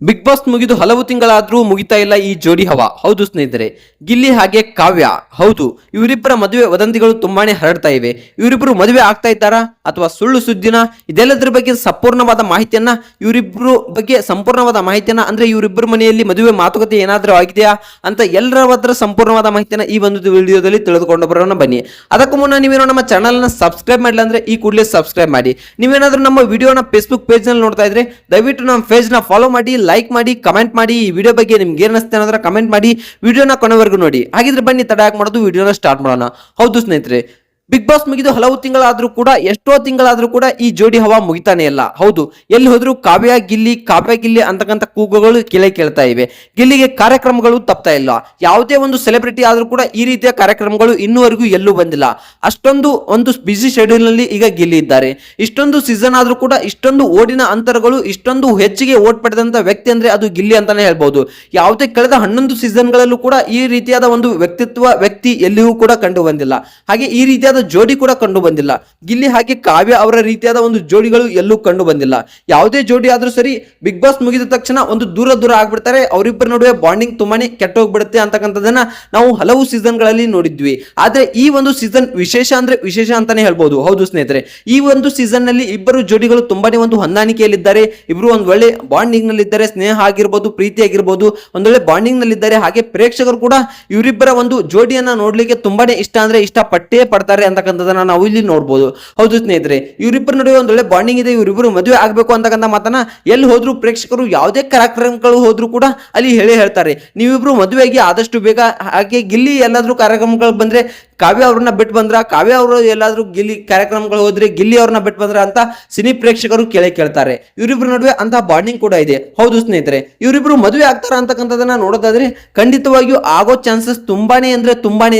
Big boss ಮುಗಿದು ಹಲವು ತಿಂಗಳಾದ್ರೂ ಮುಗಿತಾ ಇಲ್ಲ ಈ ಜೋಡಿ ಹವಾ. ಹೌದು ಸ್ನೇಹಿತರೆ, ಗಿಲ್ಲಿ ಹಾಗೆ ಕಾವ್ಯ. ಹೌದು, ಇವರಿಬ್ಬರ ಮದುವೆ ವದಂತಿಗಳು ತುಂಬಾನೇ ಹರಡ್ತಾ ಇವೆ. ಇವರಿಬ್ಬರು ಮದುವೆ ಆಗ್ತಾ ಇದ್ದಾರಾ ಅಥವಾ ಸುಳ್ಳು ಸುದ್ದಿನ? ಇದೆಲ್ಲದರ ಬಗ್ಗೆ ಸಂಪೂರ್ಣವಾದ ಮಾಹಿತಿಯನ್ನ ಅಂದ್ರೆ ಇವರಿಬ್ಬರ ಮನೆಯಲ್ಲಿ ಮದುವೆ ಮಾತುಕತೆ ಏನಾದ್ರೂ ಆಗಿದೆಯಾ ಅಂತ ಎಲ್ಲರ ಸಂಪೂರ್ಣವಾದ ಮಾಹಿತಿಯನ್ನ ಈ ಒಂದು ವಿಡಿಯೋದಲ್ಲಿ ತಿಳಿದುಕೊಂಡು ಬರೋಣ ಬನ್ನಿ. ಅದಕ್ಕೂ ಮುನ್ನ ನೀವೇನೋ ನಮ್ಮ ಚಾನಲ್ ನ ಸಬ್ಸ್ಕ್ರೈಬ್ ಮಾಡಿಲ್ಲ ಅಂದ್ರೆ ಈ ಕೂಡಲೇ ಸಬ್ಸ್ಕ್ರೈಬ್ ಮಾಡಿ. ನೀವೇನಾದ್ರೂ ನಮ್ಮ ವಿಡಿಯೋನ ಫೇಸ್ಬುಕ್ ಪೇಜ್ ನಲ್ಲಿ ನೋಡ್ತಾ ಇದ್ರೆ ದಯವಿಟ್ಟು ನಮ್ಮ ಪೇಜ್ ನ ಫಾಲೋ ಮಾಡಿ, ಲೈಕ್ ಮಾಡಿ, ಕಮೆಂಟ್ ಮಾಡಿ. ಈ ವಿಡಿಯೋ ಬಗ್ಗೆ ನಿಮ್ಗೆ ಏನು ಅನಿಸುತ್ತೆ ಅನ್ನೋದನ್ನ ಕಮೆಂಟ್ ಮಾಡಿ. ವಿಡಿಯೋನ ಕೊನೆವರೆಗೂ ನೋಡಿ. ಹಾಗಿದ್ರೆ ಬನ್ನಿ ತಡ ಯಾಕೆ ಮಾಡೋದು, ವಿಡಿಯೋನ ಸ್ಟಾರ್ಟ್ ಮಾಡೋಣ. ಹೌದು ಸ್ನೇಹಿತರೆ, ಬಿಗ್ ಬಾಸ್ ಮುಗಿದು ಹಲವು ತಿಂಗಳಾದ್ರೂ ಕೂಡ, ಎಷ್ಟೋ ತಿಂಗಳಾದ್ರೂ ಕೂಡ ಈ ಜೋಡಿ ಹವಾ ಮುಗಿತಾನೆ ಇಲ್ಲ. ಹೌದು, ಎಲ್ಲಿ ಹೋದ್ರು ಕಾವ್ಯ ಗಿಲ್ಲಿ ಅಂತಕ್ಕಂಥ ಕೂಗುಗಳು ಕೇಳ್ತಾ ಇವೆ. ಗಿಲ್ಲಿಗೆ ಕಾರ್ಯಕ್ರಮಗಳು ತಪ್ತಾ ಇಲ್ಲ. ಯಾವುದೇ ಒಂದು ಸೆಲೆಬ್ರಿಟಿ ಆದ್ರೂ ಕೂಡ ಈ ರೀತಿಯ ಕಾರ್ಯಕ್ರಮಗಳು ಇನ್ನೂವರೆಗೂ ಎಲ್ಲೂ ಬಂದಿಲ್ಲ. ಅಷ್ಟೊಂದು ಒಂದು ಬಿಸಿ ಶೆಡ್ಯೂಲ್ ನಲ್ಲಿ ಈಗ ಗಿಲ್ಲಿ ಇದ್ದಾರೆ. ಇಷ್ಟೊಂದು ಸೀಸನ್ ಆದ್ರೂ ಕೂಡ ಇಷ್ಟೊಂದು ಓಡಿನ ಅಂತರಗಳು, ಇಷ್ಟೊಂದು ಹೆಚ್ಚಿಗೆ ಓಟ್ ಪಡೆದಂತ ವ್ಯಕ್ತಿ ಅಂದ್ರೆ ಅದು ಗಿಲ್ಲಿ ಅಂತಾನೆ ಹೇಳ್ಬಹುದು. ಯಾವುದೇ ಕಳೆದ 11 ಸೀಸನ್ಗಳಲ್ಲೂ ಕೂಡ ಈ ರೀತಿಯಾದ ಒಂದು ವ್ಯಕ್ತಿ ಎಲ್ಲಿಯೂ ಕೂಡ ಕಂಡು ಬಂದಿಲ್ಲ. ಹಾಗೆ ಈ ರೀತಿಯಾದ ಜೋಡಿ ಕೂಡ ಕಂಡು ಬಂದಿಲ್ಲ. ಗಿಲ್ಲಿ ಹಾಗೆ ಕಾವ್ಯ ಅವರ ರೀತಿಯಾದ ಒಂದು ಜೋಡಿಗಳು ಎಲ್ಲೂ ಕಂಡು ಬಂದಿಲ್ಲ. ಯಾವುದೇ ಜೋಡಿ ಆದ್ರೂ ಸರಿ, ಬಿಗ್ ಬಾಸ್ ಮುಗಿದ ತಕ್ಷಣ ಒಂದು ದೂರ ಆಗ್ಬಿಡ್ತಾರೆ. ಅವರಿಬ್ಬರ ನಡುವೆ ಬಾಂಡಿಂಗ್ ತುಂಬಾನೇ ಕೆಟ್ಟ ಹೋಗ್ಬಿಡುತ್ತೆ ಅಂತಕ್ಕಂಥದ್ದನ್ನ ನಾವು ಹಲವು ಸೀಸನ್ ಗಳಲ್ಲಿ ನೋಡಿದ್ವಿ. ಆದ್ರೆ ಈ ಒಂದು ಸೀಸನ್ ವಿಶೇಷ ಅಂತಾನೆ ಹೇಳ್ಬಹುದು. ಹೌದು ಸ್ನೇಹಿತರೆ, ಈ ಒಂದು ಸೀಸನ್ ನಲ್ಲಿ ಇಬ್ಬರು ಜೋಡಿಗಳು ತುಂಬಾನೇ ಒಂದು ಹೊಂದಾಣಿಕೆಯಲ್ಲಿದ್ದಾರೆ. ಇಬ್ರು ಒಂದ್ ಒಳ್ಳೆ ಬಾಂಡಿಂಗ್ ನಲ್ಲಿ ಇದ್ದಾರೆ. ಸ್ನೇಹ ಆಗಿರ್ಬೋದು, ಪ್ರೀತಿ ಆಗಿರ್ಬೋದು, ಒಂದೊಳ್ಳೆ ಬಾಂಡಿಂಗ್ ನಲ್ಲಿ ಇದ್ದಾರೆ. ಹಾಗೆ ಪ್ರೇಕ್ಷಕರು ಕೂಡ ಇವರಿಬ್ಬರ ಒಂದು ಜೋಡಿಯನ್ನ ನೋಡ್ಲಿಕ್ಕೆ ತುಂಬಾನೇ ಇಷ್ಟಪಟ್ಟೇ ಪಡ್ತಾರೆ ಅಂತಕ್ಕಂಥದ್ದನ್ನ ನಾವು ಇಲ್ಲಿ ನೋಡಬಹುದು. ಹೌದು ಸ್ನೇಹಿತರೆ, ಇವರಿಬ್ಬರ ನಡುವೆ ಒಂದೊಳ್ಳೆ ಬಾಂಡಿಂಗ್ ಇದೆ. ಇವರಿಬ್ಬರು ಮದುವೆ ಆಗಬೇಕು ಅಂತಕ್ಕಂಥ ಮಾತನ್ನ ಎಲ್ಲಿ ಹೋದ್ರು ಪ್ರೇಕ್ಷಕರು ಯಾವುದೇ ಕಾರ್ಯಕ್ರಮಗಳು ಹೋದ್ರು ಕೂಡ ಅಲ್ಲಿ ಹೇಳ್ತಾರೆ, ನೀವಿಬ್ರು ಮದುವೆಗೆ ಆದಷ್ಟು ಬೇಗ. ಹಾಗೆ ಗಿಲ್ಲಿ ಎಲ್ಲಾದ್ರೂ ಕಾರ್ಯಕ್ರಮಗಳು ಬಂದ್ರೆ ಕಾವ್ಯ ಅವ್ರನ್ನ ಬಿಟ್ಟು ಬಂದ್ರ, ಕಾವ್ಯ ಅವರು ಎಲ್ಲಾದ್ರೂ ಗಿಲ್ಲಿ ಕಾರ್ಯಕ್ರಮಗಳು ಹೋದ್ರೆ ಗಿಲ್ಲಿ ಅವ್ರನ್ನ ಬಿಟ್ಟು ಬಂದ್ರ ಅಂತ ಸಿನಿ ಪ್ರೇಕ್ಷಕರು ಕೇಳ್ತಾರೆ. ಇವರಿಬ್ರು ನಡುವೆ ಅಂತ ಬಾಂಡಿಂಗ್ ಕೂಡ ಇದೆ. ಹೌದು ಸ್ನೇಹಿತರೆ, ಇವರಿಬ್ರು ಮದುವೆ ಆಗ್ತಾರ ಅಂತಕ್ಕಂಥದನ್ನ ನೋಡೋದಾದ್ರೆ ಖಂಡಿತವಾಗಿಯೂ ಆಗೋ ಚಾನ್ಸಸ್ ತುಂಬಾನೇ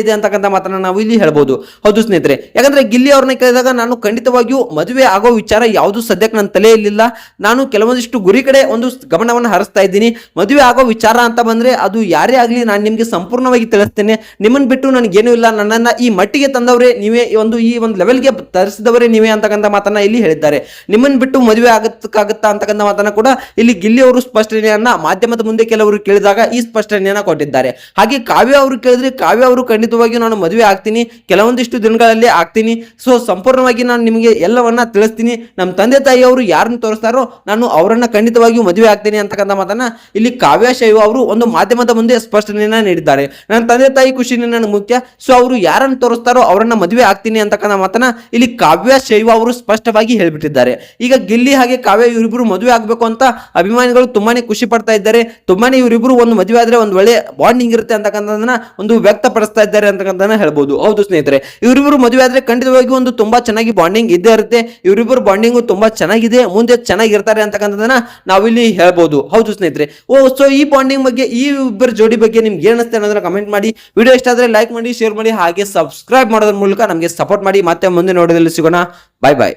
ಇದೆ ಅಂತಕ್ಕಂಥ ಮಾತನ್ನ ನಾವು ಇಲ್ಲಿ ಹೇಳ್ಬೋದು. ಹೌದು ಸ್ನೇಹಿತರೆ, ಯಾಕಂದ್ರೆ ಗಿಲ್ಲಿ ಅವ್ರನ್ನ ಕೇಳಿದಾಗ ನಾನು ಖಂಡಿತವಾಗಿಯೂ ಮದುವೆ ಆಗೋ ವಿಚಾರ ಯಾವುದು ಸದ್ಯಕ್ಕೆ ನನ್ನ ತಲೆಯಲ್ಲಿಲ್ಲ. ನಾನು ಕೆಲವೊಂದಿಷ್ಟು ಗುರಿ ಕಡೆ ಒಂದು ಗಮನವನ್ನು ಹರಿಸ್ತಾ ಇದ್ದೀನಿ. ಮದುವೆ ಆಗೋ ವಿಚಾರ ಅಂತ ಬಂದ್ರೆ ಅದು ಯಾರೇ ಆಗ್ಲಿ ನಾನು ನಿಮ್ಗೆ ಸಂಪೂರ್ಣವಾಗಿ ತಿಳಿಸ್ತೇನೆ. ನಿಮ್ಮನ್ನ ಬಿಟ್ಟು ನನಗೇನು ಇಲ್ಲ, ನನ್ನನ್ನ ಈ ಮಟ್ಟಿಗೆ ತಂದವರೇ ನೀವೇ, ಈ ಒಂದು ಲೆವೆಲ್ಗೆ ತರಿಸಿದವರೇ ನೀವೇ ಅಂತಕ್ಕಂಥ ಮಾತನ್ನ ಇಲ್ಲಿ ಹೇಳಿದ್ದಾರೆ. ನಿಮ್ಮನ್ನ ಬಿಟ್ಟು ಮದುವೆ ಆಗತ್ತಾ ಅಂತಕ್ಕಂಥ ಮಾತನ್ನ ಕೂಡ ಇಲ್ಲಿ ಗಿಲ್ಲಿ ಅವರು ಸ್ಪಷ್ಟನೆಯನ್ನ ಮಾಧ್ಯಮದ ಮುಂದೆ ಕೆಲವರು ಕೇಳಿದಾಗ ಈ ಸ್ಪಷ್ಟನೆಯನ್ನ ಕೊಟ್ಟಿದ್ದಾರೆ. ಹಾಗೆ ಕಾವ್ಯ ಅವರು ಕೇಳಿದ್ರೆ ಕಾವ್ಯ ಅವರು ಖಂಡಿತವಾಗಿಯೂ ನಾನು ಮದುವೆ ಆಗ್ತೀನಿ, ಕೆಲವೊಂದಿಷ್ಟು ದಿನಗಳಲ್ಲಿ ಆಗ್ತೀನಿ. ಸೊ ಸಂಪೂರ್ಣವಾಗಿ ನಾನು ನಿಮಗೆ ಎಲ್ಲವನ್ನ ತಿಳಿಸ್ತೀನಿ. ನಮ್ಮ ತಂದೆ ತಾಯಿ ಅವರು ಯಾರನ್ನು ತೋರಿಸ್ತಾರೋ ನಾನು ಅವರನ್ನ ಖಂಡಿತವಾಗಿಯೂ ಮದುವೆ ಆಗ್ತೀನಿ ಅಂತಕ್ಕಂಥ ಮಾತನ್ನ ಇಲ್ಲಿ ಕಾವ್ಯ ಶೈವ ಅವರು ಒಂದು ಮಾಧ್ಯಮದ ಮುಂದೆ ಸ್ಪಷ್ಟನೆಯನ್ನ ನೀಡಿದ್ದಾರೆ. ನನ್ನ ತಂದೆ ತಾಯಿ ಖುಷಿನೇ ನನಗೆ ಮುಖ್ಯ. ಸೊ ಅವರು ಯಾರನ್ನು ತೋರಿಸ್ತಾರೋ ಅವರನ್ನ ಮದುವೆ ಆಗ್ತೀನಿ ಅಂತಕ್ಕಂಥ ಮಾತನ್ನ ಇಲ್ಲಿ ಕಾವ್ಯ ಶೈವ ಅವರು ಸ್ಪಷ್ಟವಾಗಿ ಹೇಳ್ಬಿಟ್ಟಿದ್ದಾರೆ. ಈಗ ಗಿಲ್ಲಿ ಹಾಗೆ ಕಾವ್ಯ ಇವರಿಬ್ರು ಮದುವೆ ಆಗ್ಬೇಕು ಅಂತ ಅಭಿಮಾನಿಗಳು ತುಂಬಾನೇ ಖುಷಿ ಪಡ್ತಾ ಇದ್ದಾರೆ. ತುಂಬಾನೇ ಇವರಿಬ್ರು ಒಂದು ಮದುವೆ ಆದ್ರೆ ಒಂದು ಒಳ್ಳೆ ಬಾಂಡಿಂಗ್ ಇರುತ್ತೆ ಅಂತಕ್ಕಂಥದನ್ನ ಒಂದು ವ್ಯಕ್ತಪಡಿಸ್ತಾ ಇದ್ದಾರೆ ಅಂತಕ್ಕಂಥದ್ದನ್ನ ಹೇಳ್ಬೋದು. ಹೌದು ಸ್ನೇಹಿತರೆ, ಇವರಿಬ್ರು ಮದುವೆ ಆದ್ರೆ ಖಂಡಿತವಾಗಿ ಒಂದು ತುಂಬಾ ಚೆನ್ನಾಗಿ ಬಾಂಡಿಂಗ್ ಇದ್ದೇ ಇರುತ್ತೆ. ಇವರಿಬ್ಬರು ಬಾಂಡಿಂಗ್ ತುಂಬಾ ಚೆನ್ನಾಗಿದೆ, ಮುಂದೆ ಚೆನ್ನಾಗಿರ್ತಾರೆ ಅಂತಕ್ಕಂಥದನ್ನ ನಾವಿಲ್ಲಿ ಹೇಳ್ಬೋದು. ಹೌದು ಸ್ನೇಹಿತರೆ, ಸೊ ಈ ಬಾಂಡಿಂಗ್ ಬಗ್ಗೆ, ಈ ಇಬ್ಬರ ಜೋಡಿ ಬಗ್ಗೆ ನಿಮ್ಗೆ ಏನ್ ಅನಿಸುತ್ತೆ ಅನ್ನೋದನ್ನ ಕಮೆಂಟ್ ಮಾಡಿ. ವಿಡಿಯೋ ಇಷ್ಟ ಆದ್ರೆ ಲೈಕ್ ಮಾಡಿ, ಶೇರ್ ಮಾಡಿ, ಹಾಗೆ ಸಬ್ಸ್ಕ್ರೈಬ್ ಮಾಡೋದ್ರ ಮೂಲಕ ನಮಗೆ ಸಪೋರ್ಟ್ ಮಾಡಿ. ಮತ್ತೆ ಮುಂದೆ ನೋಡೋದ್ರಲ್ಲಿ ಸಿಗೋಣ. ಬಾಯ್ ಬಾಯ್.